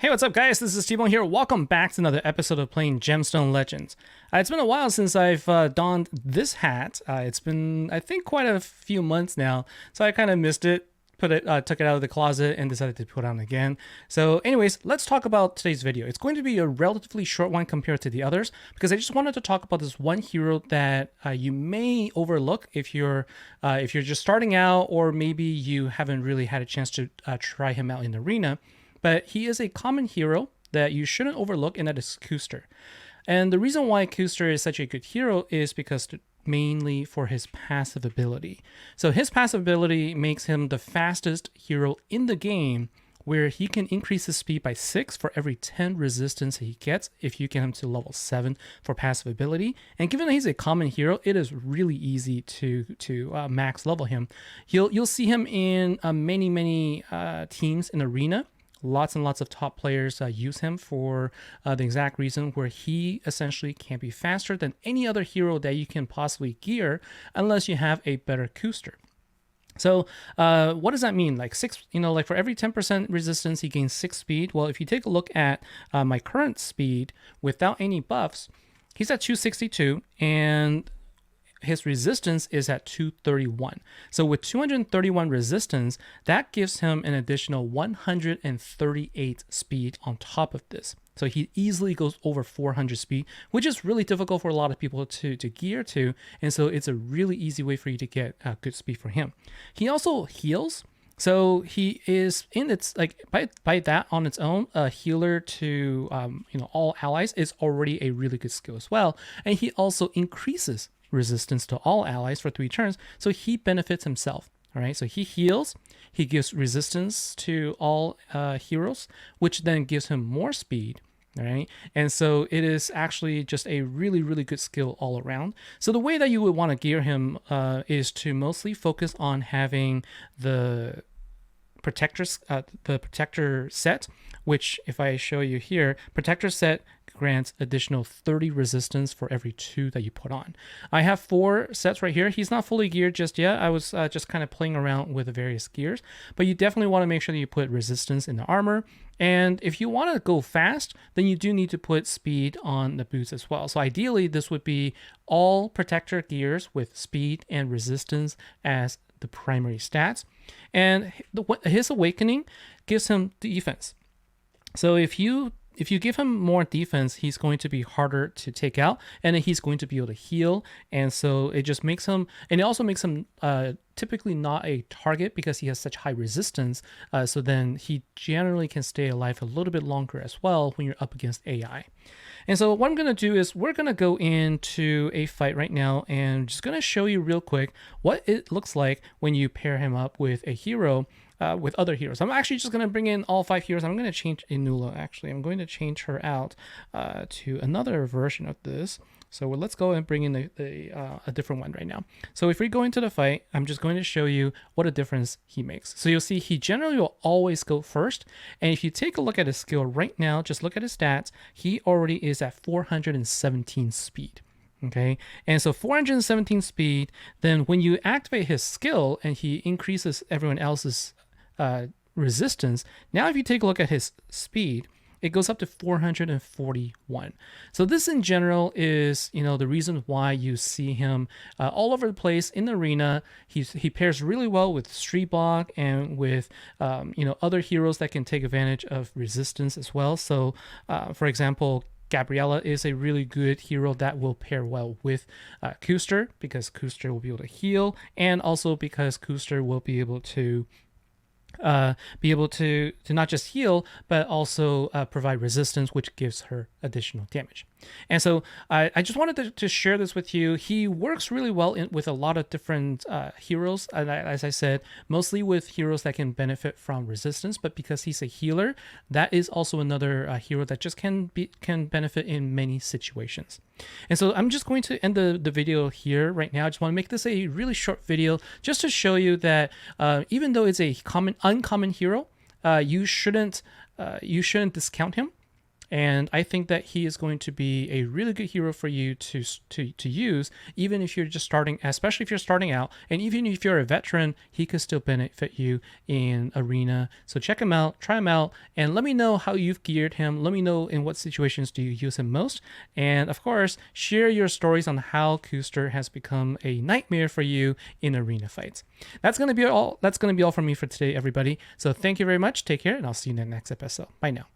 Hey, what's up, guys? This is T-Bone here. Welcome back to another episode of playing Gemstone Legends. It's been a while since I've donned this hat. It's been, I think, quite a few months now, so I kind of missed it. Took it out of the closet and decided to put it on again. So anyways, let's talk about today's video. It's going to be a relatively short one compared to the others because I just wanted to talk about this one hero that you may overlook if you're just starting out, or maybe you haven't really had a chance to try him out in the arena. But he is a common hero that you shouldn't overlook, and that is Custer. And the reason why Custer is such a good hero is because mainly for his passive ability. So his passive ability makes him the fastest hero in the game, where he can increase his speed by 6 for every 10 resistance he gets if you get him to level 7 for passive ability. And given that he's a common hero, it is really easy to max level him. You'll see him in many teams in Arena. Lots and lots of top players use him for the exact reason where he essentially can be faster than any other hero that you can possibly gear unless you have a better Custer. So what does that mean? Like like for every 10% resistance, he gains 6 speed. Well, if you take a look at my current speed without any buffs, he's at 262 and his resistance is at 231. So with 231 resistance, that gives him an additional 138 speed on top of this. So he easily goes over 400 speed, which is really difficult for a lot of people to gear to. And so it's a really easy way for you to get good speed for him. He also heals. So he is by that on its own, a healer to all allies is already a really good skill as well. And he also increases resistance to all allies for 3 turns, so he benefits himself. All right, so he heals, he gives resistance to all heroes, which then gives him more speed. All right, and so it is actually just a really good skill all around. So the way that you would want to gear him is to mostly focus on having the protector set, which if I show you here, protector set grants additional 30 resistance for every 2 that you put on. I have 4 sets right here. He's not fully geared just yet. I was just kind of playing around with the various gears, but you definitely want to make sure that you put resistance in the armor. And if you want to go fast, then you do need to put speed on the boots as well. So ideally, this would be all protector gears with speed and resistance as the primary stats. And his awakening gives him defense. So if you give him more defense, he's going to be harder to take out, and then he's going to be able to heal. And so it just makes him, and it also makes him typically not a target because he has such high resistance. So then he generally can stay alive a little bit longer as well when you're up against AI. And so what I'm going to do is we're going to go into a fight right now, and I'm just going to show you real quick what it looks like when you pair him up with a hero with other heroes. I'm actually just going to bring in all 5 heroes. I'm going to change Inula, actually. I'm going to change her out to another version of this. So let's go and bring in a different one right now. So if we go into the fight, I'm just going to show you what a difference he makes. So you'll see he generally will always go first. And if you take a look at his skill right now, just look at his stats, he already is at 417 speed. Okay, and so 417 speed, then when you activate his skill and he increases everyone else's resistance, now if you take a look at his speed, it goes up to 441. So this in general is, the reason why you see him all over the place in the arena. He pairs really well with Street Block and with, other heroes that can take advantage of resistance as well. So, for example, Gabriella is a really good hero that will pair well with Custer, because Custer will be able to heal, and also because Custer will be able to not just heal, but also provide resistance, which gives her additional damage. And so I just wanted to share this with you. He works really well with a lot of different heroes, as I said, mostly with heroes that can benefit from resistance, but because he's a healer, that is also another hero that just can benefit in many situations. And so I'm just going to end the video here right now. I just want to make this a really short video just to show you that even though it's a uncommon hero, you shouldn't discount him. and I think that he is going to be a really good hero for you to use, even if you're just starting, especially if you're starting out, and even if you're a veteran, he could still benefit you in Arena. So check him out, try him out, and let me know how you've geared him. Let me know in what situations do you use him most, and of course, share your stories on how Custer has become a nightmare for you in Arena fights. That's gonna be all. That's gonna be all from me for today, everybody. So thank you very much. Take care, and I'll see you in the next episode. Bye now.